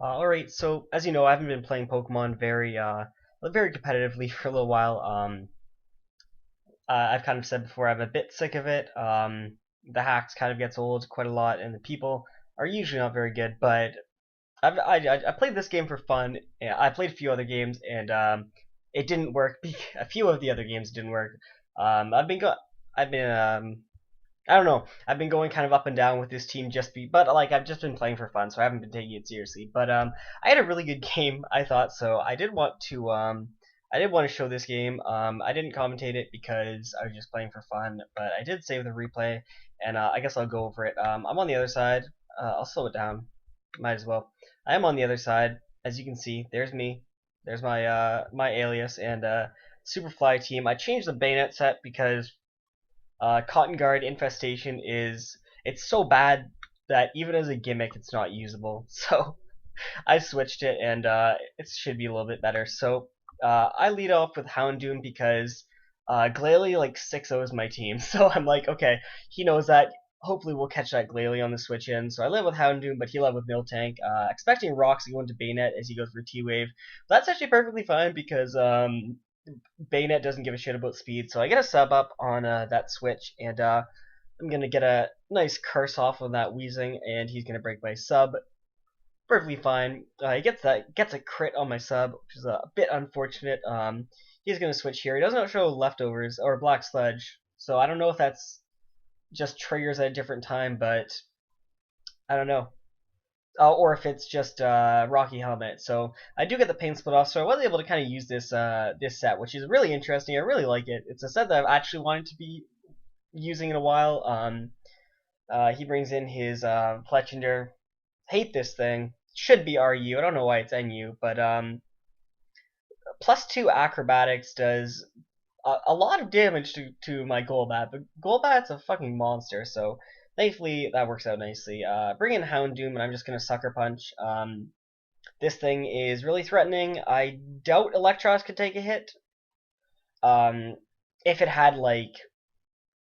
Alright, so as you know, I haven't been playing Pokemon very competitively for a little while. I've kind of said before, I'm a bit sick of it. The hacks kind of gets old quite a lot, and the people are usually not very good. But I played this game for fun. Yeah, I played a few other games, and it didn't work. A few of the other games didn't work. I've been I don't know. I've been going kind of up and down with this team but like I've just been playing for fun, so I haven't been taking it seriously. But I had a really good game, I thought. So I did want to show this game. I didn't commentate it because I was just playing for fun, but I did save the replay, and I guess I'll go over it. I'm on the other side. I'll slow it down. Might as well. I am on the other side, as you can see. There's me. There's my alias and Superfly team. I changed the Banette set because Cotton Guard Infestation it's so bad that even as a gimmick it's not usable. So I switched it and it should be a little bit better. So I lead off with Houndoom because Glalie like 6-0s my team. So I'm like, okay, he knows that. Hopefully we'll catch that Glalie on the switch in. So I led with Houndoom, but he led with Miltank. Expecting Rocks to go into Banette as he goes for T-Wave. That's actually perfectly fine because Bayonet doesn't give a shit about speed, so I get a sub up on that switch, and I'm gonna get a nice curse off of that Wheezing, and he's gonna break my sub. Perfectly fine. He gets a crit on my sub, which is a bit unfortunate. He's gonna switch here. He doesn't show leftovers or Black Sludge, so I don't know if that's just triggers at a different time, but I don't know. Or if it's just Rocky Helmet. So I do get the pain split off, so I was able to kind of use this set, which is really interesting. I really like it. It's a set that I've actually wanted to be using in a while. He brings in his Fletchinder. Hate this thing. Should be RU. I don't know why it's NU, but +2 acrobatics does a lot of damage to my Golbat. But Golbat's a fucking monster, so thankfully that works out nicely. Bring in Houndoom, and I'm just gonna Sucker Punch. This thing is really threatening. I doubt Electros could take a hit. If it had like,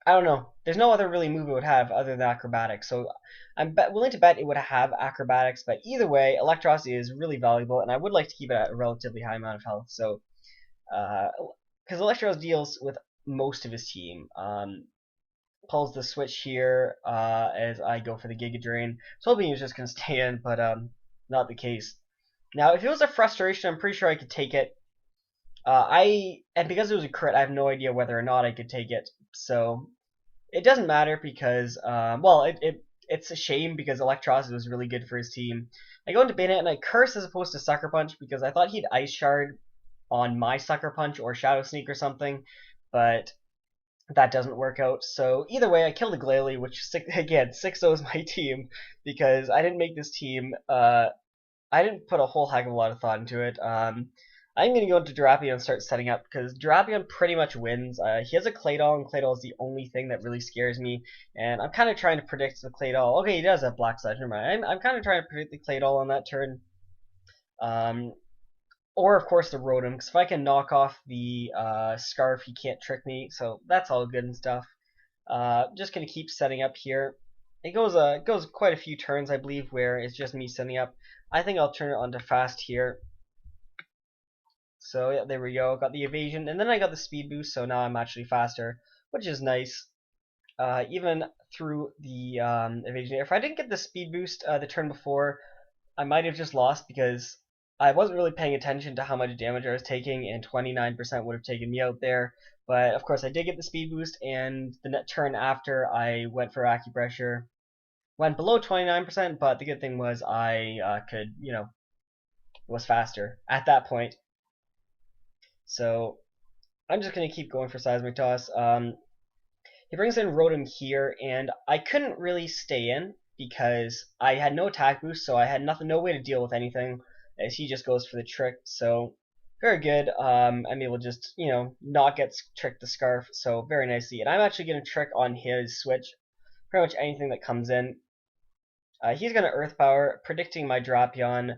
I don't know. There's no other really move it would have other than acrobatics. So I'm willing to bet it would have acrobatics. But either way, Electros is really valuable, and I would like to keep it at a relatively high amount of health. So because Electros deals with most of his team. Pulls the switch here as I go for the Giga Drain. I was hoping he was just going to stay in, but not the case. Now, if it was a frustration, I'm pretty sure I could take it. And because it was a crit, I have no idea whether or not I could take it. So it doesn't matter because, it's a shame because Electros was really good for his team. I go into Banette and I curse as opposed to Sucker Punch because I thought he'd Ice Shard on my Sucker Punch or Shadow Sneak or something, but that doesn't work out. So either way, I killed the Glalie, which again 6-0 is my team because I didn't make this team. I didn't put a whole heck of a lot of thought into it. I'm gonna go into Drapion and start setting up because Drapion pretty much wins. He has a Claydol, and Claydol is the only thing that really scares me. And I'm kind of trying to predict the Claydol. Okay, he does have Black Sludge. Never mind. I'm kind of trying to predict the Claydol on that turn. Or, of course, the Rotom, because if I can knock off the Scarf, he can't trick me, so that's all good and stuff. Just going to keep setting up here. It goes quite a few turns, I believe, where it's just me setting up. I think I'll turn it on to fast here. So, yeah, there we go. Got the evasion, and then I got the speed boost, so now I'm actually faster, which is nice. Even through the evasion. If I didn't get the speed boost the turn before, I might have just lost because I wasn't really paying attention to how much damage I was taking, and 29% would have taken me out there. But of course, I did get the speed boost, and the turn after I went for acupressure, went below 29%. But the good thing was I was faster at that point. So I'm just gonna keep going for Seismic Toss. He brings in Rotom here, and I couldn't really stay in because I had no attack boost, so I had no way to deal with anything as he just goes for the trick. So very good. I'm able to just not get tricked the Scarf, so very nicely. And I'm actually going to trick on his switch pretty much anything that comes in. He's going to Earth Power, predicting my Drapion,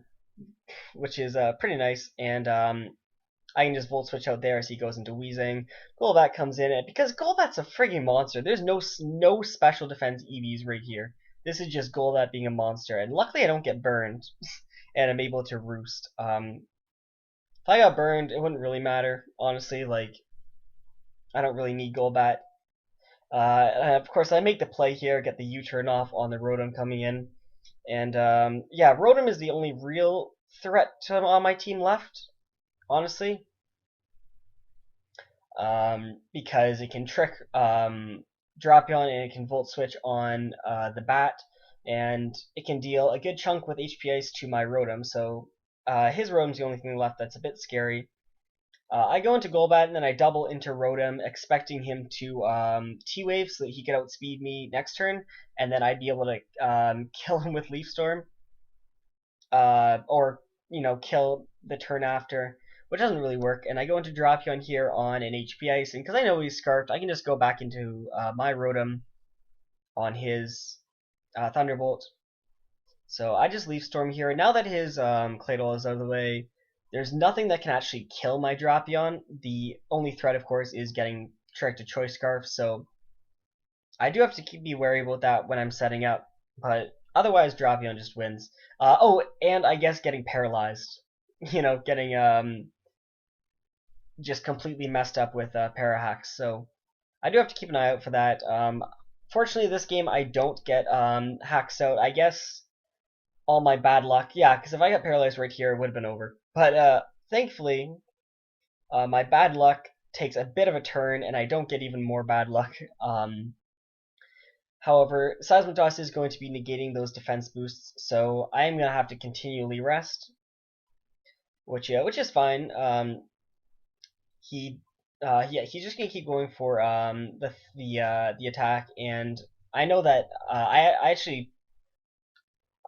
which is pretty nice. And I can just Volt Switch out there as he goes into Wheezing. Golbat comes in, and because Golbat's a frigging monster, there's no special defense EVs right here. This is just Golbat being a monster, and luckily I don't get burned. and I'm able to roost. If I got burned, it wouldn't really matter, honestly. Like, I don't really need Golbat. Of course, I make the play here, get the U-turn off on the Rotom coming in. And yeah, Rotom is the only real threat on my team left, honestly. Because it can trick Drapion and it can Volt Switch on the Bat, and it can deal a good chunk with HP Ice to my Rotom, so his Rotom's the only thing left that's a bit scary. I go into Golbat and then I double into Rotom, expecting him to T-Wave so that he could outspeed me next turn, and then I'd be able to kill him with Leaf Storm, or kill the turn after, which doesn't really work. And I go into Drapion here on an HP Ice, and because I know he's Scarfed, I can just go back into my Rotom on his Thunderbolt. So I just Leaf Storm here, and now that his Claydol is out of the way, there's nothing that can actually kill my Drapion. The only threat, of course, is getting tricked to Choice Scarf, so I do have to be wary about that when I'm setting up, but otherwise Drapion just wins. Oh, and I guess getting paralyzed. Getting just completely messed up with Parahacks, so I do have to keep an eye out for that. Fortunately, this game I don't get hacks out. I guess all my bad luck, yeah, because if I got paralyzed right here, it would have been over. But thankfully, my bad luck takes a bit of a turn, and I don't get even more bad luck. However, Seismitoss is going to be negating those defense boosts, so I am going to have to continually rest, which is fine. He's just going to keep going for the attack, and I know that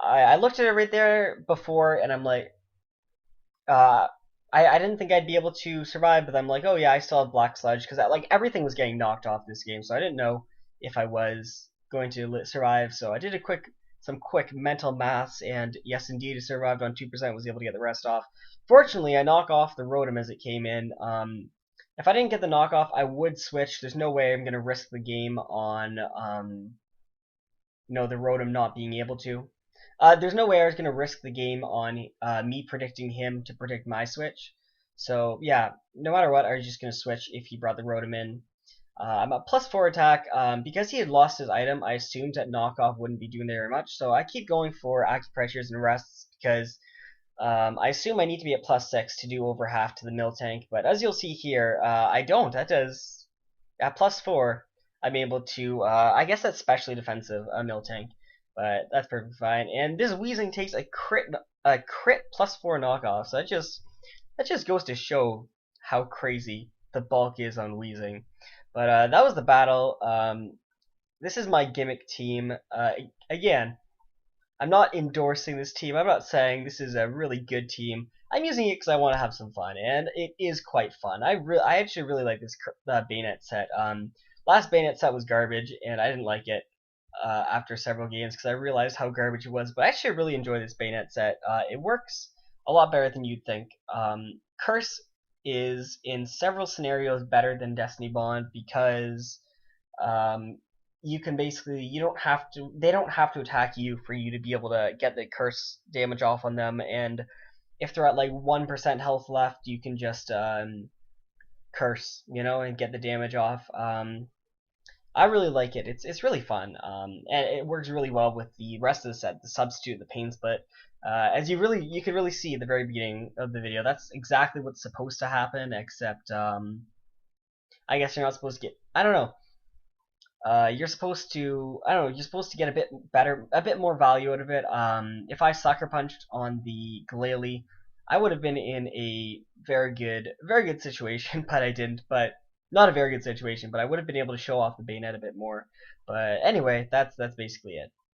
I looked at it right there before, and I'm like, I didn't think I'd be able to survive, but I'm like, oh yeah, I still have Black Sludge, because like everything was getting knocked off this game, so I didn't know if I was going to survive. So I did some quick mental maths, and yes, indeed, I survived on 2%, was able to get the rest off. Fortunately, I knock off the Rotom as it came in. If I didn't get the knockoff, I would switch. There's no way I'm going to risk the game on the Rotom not being able to. There's no way I was going to risk the game on me predicting him to predict my switch. So yeah, no matter what, I was just going to switch if he brought the Rotom in. I'm at +4 attack. Because he had lost his item, I assumed that knockoff wouldn't be doing very much. So I keep going for active pressures and rests because I assume I need to be at +6 to do over half to the Miltank. But as you'll see here, I don't. That does at +4. I'm able to. I guess that's specially defensive, a Miltank. But that's perfectly fine. And this Weezing takes a crit +4 knockoff. So that just goes to show how crazy the bulk is on Weezing. But that was the battle. This is my gimmick team. Again, I'm not endorsing this team. I'm not saying this is a really good team. I'm using it because I want to have some fun, and it is quite fun. I actually really like this Banette set. Last Banette set was garbage, and I didn't like it after several games because I realized how garbage it was. But I actually really enjoy this Banette set. It works a lot better than you'd think. Curse is in several scenarios better than Destiny Bond because you can basically they don't have to attack you for you to be able to get the curse damage off on them, and if they're at like 1% health left, you can just curse, and get the damage off. I really like it. It's really fun, and it works really well with the rest of the set, the substitute, the pain split. As you can really see at the very beginning of the video, that's exactly what's supposed to happen, except I guess you're not supposed to get, I don't know. You're supposed to, get a bit more value out of it. If I sucker punched on the Glalie, I would have been in a very good situation, but I didn't. But not a very good situation, but I would have been able to show off the Banette a bit more. But anyway, that's basically it.